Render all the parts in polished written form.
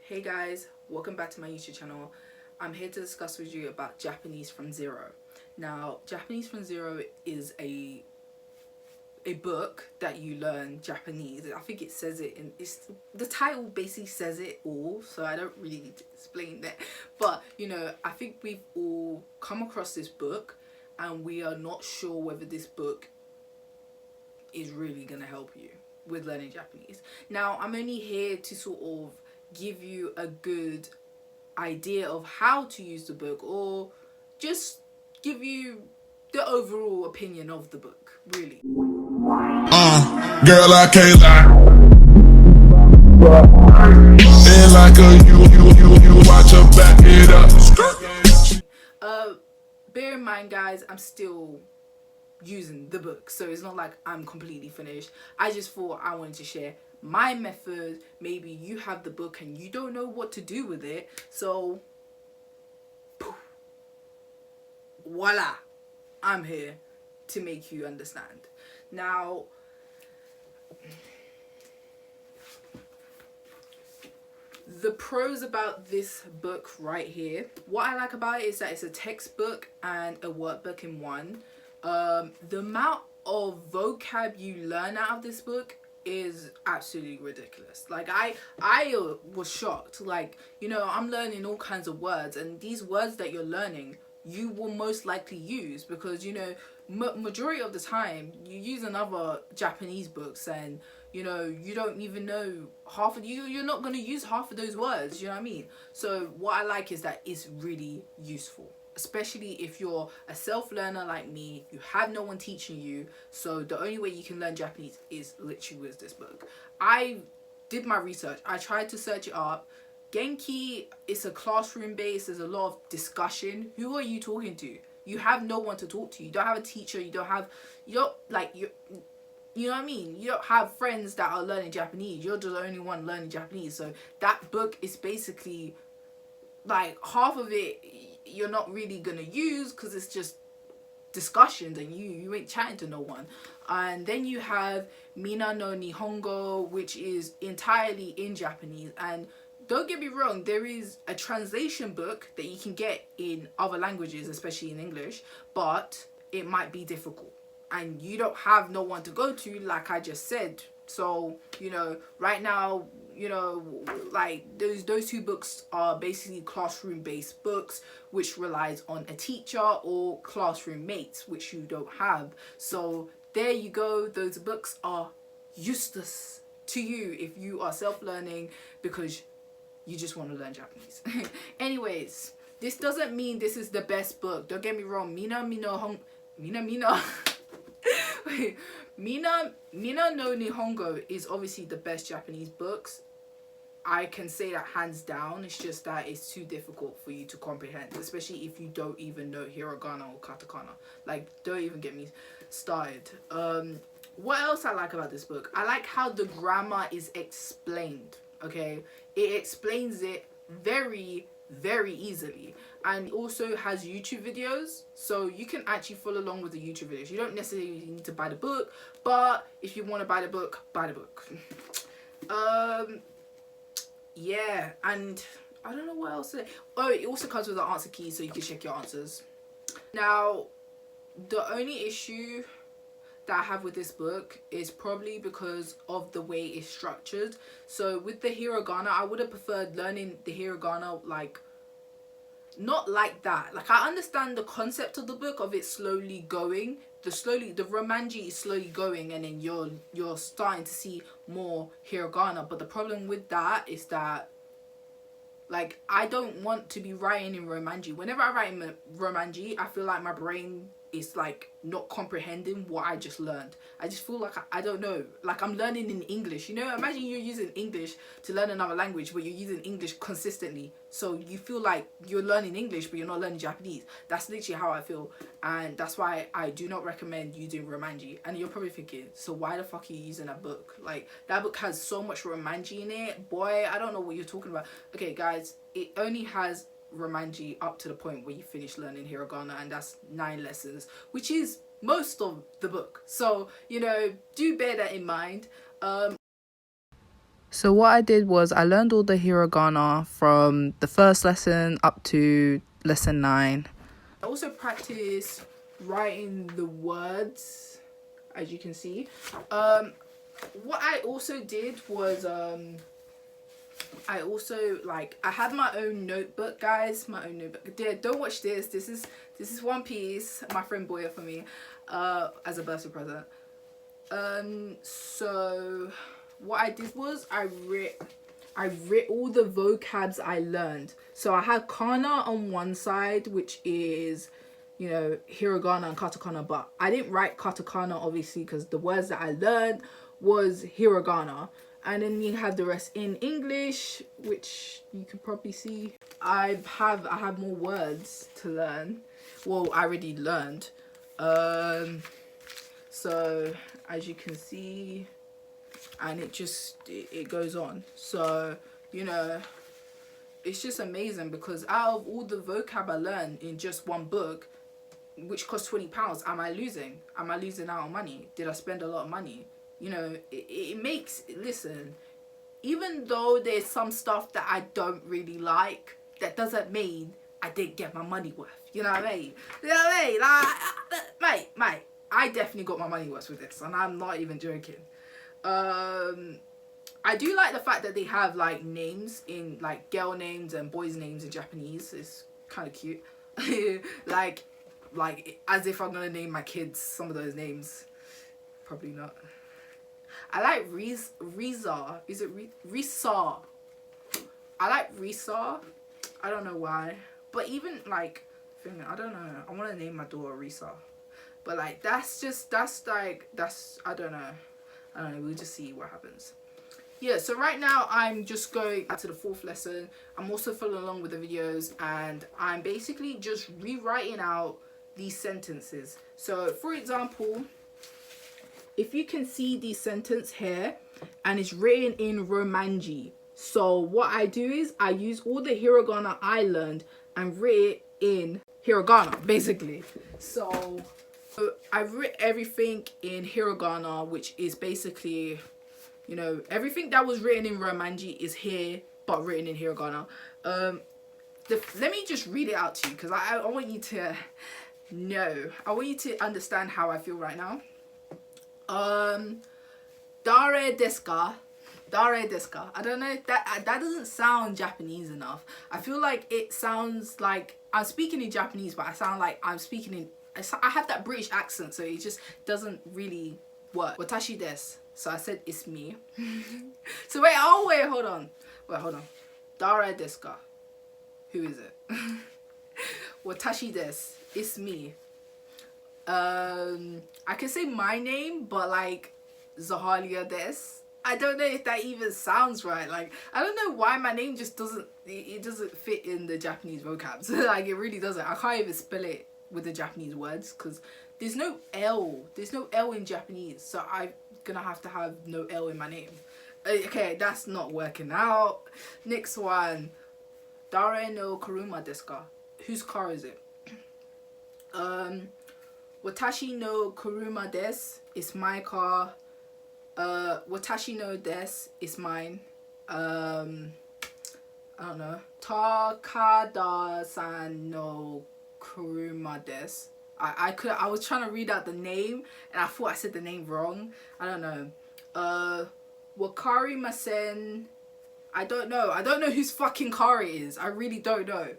Hey guys, welcome back to my YouTube channel. I'm here to discuss with you about Japanese from Zero. Now, Japanese from Zero is a book that you learn Japanese. I think it says it in the title basically says it all, so I don't really need to explain that. But I think we've all come across this book and we are not sure whether this book is really gonna help you with learning Japanese. Now, I'm only here to sort of give you a good idea of how to use the book, or just give you the overall opinion of the book, really. Girl, I can't lie. And like you watch her back it up. Bear in mind, guys, I'm still using the book, so it's not like I'm completely finished. I just thought I wanted to share my method. Maybe you have the book and you don't know what to do with it, so poof, voila, I'm here to make you understand. Now, the pros about this book right here, what I like about it is that it's a textbook and a workbook in one. The amount of vocab you learn out of this book is absolutely ridiculous. Like I was shocked. Like, I'm learning all kinds of words, and these words that you're learning you will most likely use, because majority of the time you use another Japanese books and you don't even know half of you're not going to use half of those words, you know what I mean? So what I like is that it's really useful, especially if you're a self-learner like me. You have no one teaching you, so the only way you can learn Japanese is literally with this book. I did my research. I tried to search it up. Genki is a classroom based. There's a lot of discussion. Who are you talking to? You have no one to talk to. You don't have a teacher. You know what I mean? You don't have friends that are learning Japanese. You're just the only one learning Japanese. So that book is basically like half of it you're not really gonna use, because it's just discussions and you ain't chatting to no one. And then you have Mina no Nihongo, which is entirely in Japanese. And don't get me wrong, there is a translation book that you can get in other languages, especially in English, but it might be difficult and you don't have no one to go to, like I just said. So right now, like those two books are basically classroom based books, which relies on a teacher or classroom mates, which you don't have. So there you go, those books are useless to you if you are self-learning because you just want to learn Japanese. Anyways, this doesn't mean this is the best book, don't get me wrong. Mina no Nihongo is obviously the best Japanese books. I can say that hands down. It's just that it's too difficult for you to comprehend, especially if you don't even know hiragana or katakana. Like, don't even get me started. What else I like about this book? I like how the grammar is explained. Okay, it explains it very easily, and also has YouTube videos, so you can actually follow along with the YouTube videos. You don't necessarily need to buy the book, but if you want to buy the book, buy the book. Yeah, and I don't know what else to say. Oh, it also comes with an answer key, so you can check your answers. Now, the only issue that I have with this book is probably because of the way it's structured. So with the hiragana, I would have preferred learning the hiragana like not like that. Like, I understand the concept of the book of it slowly going, the romanji is slowly going, and then you're starting to see more hiragana. But the problem with that is that, like, I don't want to be writing in romanji. Whenever I write in romanji, I feel like my brain is like not comprehending what I just learned. I just feel like I don't know, like I'm learning in English. Imagine you're using English to learn another language, but you're using English consistently, so you feel like you're learning English but you're not learning Japanese. That's literally how I feel, and that's why I do not recommend using romanji. And you're probably thinking, so why the fuck are you using that book? Like, that book has so much romanji in it, boy. I don't know what you're talking about. Okay guys, it only has romanji up to the point where you finish learning hiragana, and that's 9 lessons, which is most of the book. So do bear that in mind. So what I did was I learned all the hiragana from the first lesson up to lesson 9. I also practiced writing the words, as you can see. What I also did was I also, like, I had my own notebook, guys. My own notebook. Yeah, don't watch this. This is One Piece. My friend bought it for me as a birthday present. So what I did was I writ all the vocabs I learned. So I had kana on one side, which is, you know, hiragana and katakana, but I didn't write katakana obviously because the words that I learned was hiragana. And then you have the rest in English, which you could probably see. I have more words to learn. Well, I already learned. So as you can see, and it goes on. So, you know, it's just amazing because out of all the vocab I learned in just one book, which cost £20, am I losing? Am I losing out on money? Did I spend a lot of money? You know, it makes, listen, even though there's some stuff that I don't really like, that doesn't mean I didn't get my money worth. You know what I mean? You know what I mean? Like, mate, I definitely got my money worth with this, and I'm not even joking. I do like the fact that they have, like, names in, like, girl names and boys names in Japanese. It's kind of cute. like as if I'm gonna name my kids some of those names. Probably not. I like Risa. Is it Risa? I like Risa. I don't know why. But even, like, I don't know. I want to name my daughter Risa. But, like, I don't know. We'll just see what happens. Yeah, so right now I'm just going to the 4th lesson. I'm also following along with the videos, and I'm basically just rewriting out these sentences. So, for example, if you can see the sentence here, and it's written in Romanji. So what I do is I use all the hiragana I learned and write it in hiragana, basically. So I've written everything in hiragana, which is basically, you know, everything that was written in Romanji is here, but written in hiragana. Let me just read it out to you, because I want you to know. I want you to understand how I feel right now. Dare desu ka? Dare desu ka? I don't know if that doesn't sound Japanese enough. I feel like it sounds like I'm speaking in Japanese, but I sound like I'm speaking in, I have that British accent, so it just doesn't really work. Watashi desu. So I said it's me. So wait, hold on. Dare desu ka? Who is it? Watashi desu. It's me. I can say my name, but like Zahalia desu. I don't know if that even sounds right. Like, I don't know why my name just doesn't, it doesn't fit in the Japanese vocabs. Like, it really doesn't. I can't even spell it with the Japanese words because there's no L. There's no L in Japanese, so I'm gonna have no L in my name. Okay, that's not working out. Next one. Dare no kuruma desu ka? Whose car is it? Watashi no kuruma desu. It's my car. Watashi no desu is mine. I don't know. Takada-san no kuruma desu. I was trying to read out the name and I thought I said the name wrong. I don't know. Wakarimasen. I don't know. I don't know whose fucking car it is. I really don't know.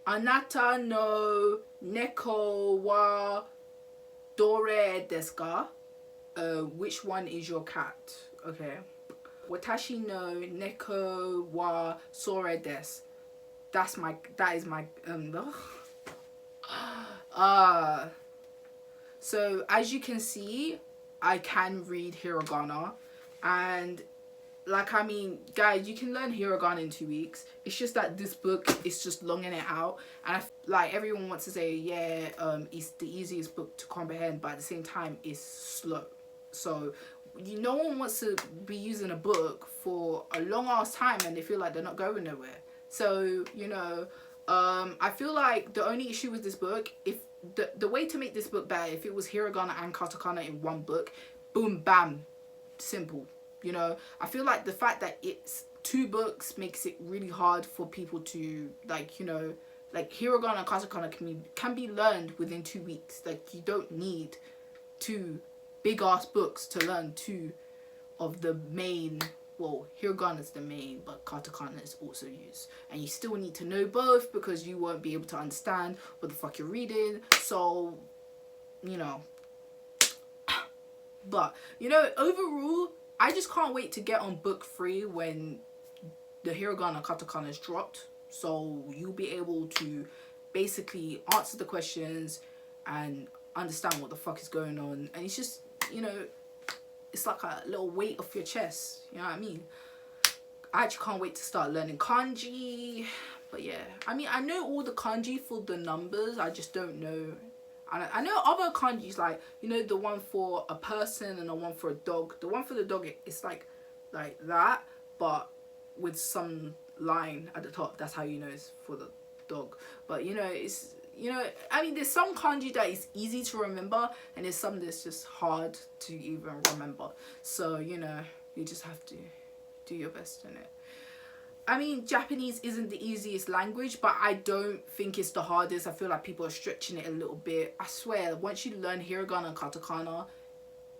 Anata no neko wa dore desu ka? Which one is your cat? Okay. Watashi no neko wa sore desu. That is my so as you can see, I can read hiragana, and like, I mean, guys, you can learn hiragana in 2 weeks. It's just that this book is just longing it out, and like, everyone wants to say, yeah, it's the easiest book to comprehend, but at the same time it's slow. So no one wants to be using a book for a long ass time and they feel like they're not going nowhere. So, you know, I feel like the only issue with this book, if the way to make this book better, if it was hiragana and katakana in one book, boom, bam, simple. You know, I feel like the fact that it's 2 books makes it really hard for people to, like, you know, like hiragana and katakana can be learned within 2 weeks. Like, you don't need 2 big ass books to learn 2 of the main. Well, hiragana is the main, but katakana is also used, and you still need to know both because you won't be able to understand what the fuck you're reading. So, you know, but, you know, overall, I just can't wait to get on book 3 when the hiragana katakana is dropped, so you'll be able to basically answer the questions and understand what the fuck is going on. And it's just, you know, it's like a little weight off your chest, you know what I mean? I actually can't wait to start learning kanji. But yeah, I mean, I know all the kanji for the numbers, I just don't know. I know other kanjis, like, you know, the one for a person and the one for a dog. The one for the dog, it's like that, but with some line at the top. That's how you know it's for the dog. But, you know, it's, you know, I mean, there's some kanji that is easy to remember, and there's some that's just hard to even remember. So, you know, you just have to do your best in it. I mean, Japanese isn't the easiest language, but I don't think it's the hardest. I feel like people are stretching it a little bit. I swear, once you learn hiragana and katakana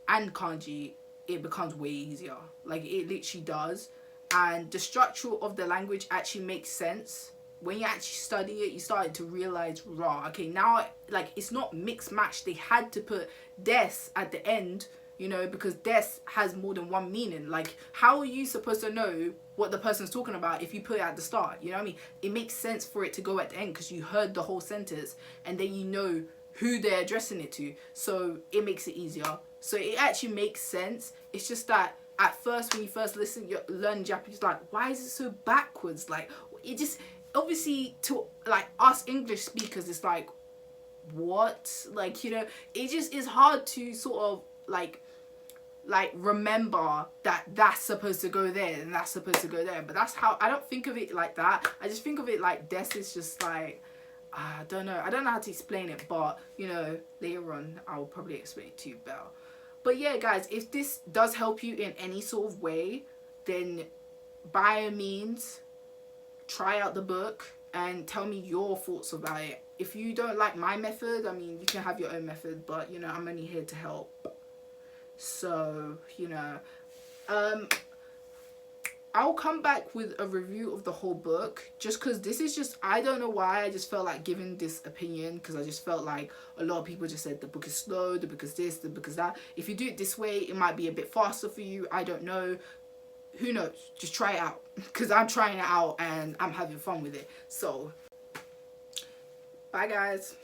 and kanji, it becomes way easier. Like, it literally does. And the structure of the language actually makes sense. When you actually study it, you start to realize, raw, okay, now, like, it's not mixed match. They had to put des at the end, you know, because des has more than one meaning. Like, how are you supposed to know what the person's talking about if you put it at the start? You know what I mean? It makes sense for it to go at the end because you heard the whole sentence, and then you know who they're addressing it to. So it makes it easier. So it actually makes sense. It's just that at first, when you first listen, you learn Japanese, like, why is it so backwards? Like, it just, obviously, to, like, us English speakers, it's like, what? Like, you know, it just is hard to sort of, like remember that that's supposed to go there and that's supposed to go there. But that's how, I don't think of it like that. I just think of it like des is just like, I don't know how to explain it, but, you know, later on I'll probably explain it to you better. But yeah, guys, if this does help you in any sort of way, then by all means try out the book and tell me your thoughts about it. If you don't like my method, I mean, you can have your own method, but, you know, I'm only here to help. So, you know, I'll come back with a review of the whole book, just because this is just, I don't know why, I just felt like giving this opinion, because I just felt like a lot of people just said the book is slow, the book is this, the book is that. If you do it this way, it might be a bit faster for you. I don't know. Who knows? Just try it out, because I'm trying it out and I'm having fun with it. So, bye guys.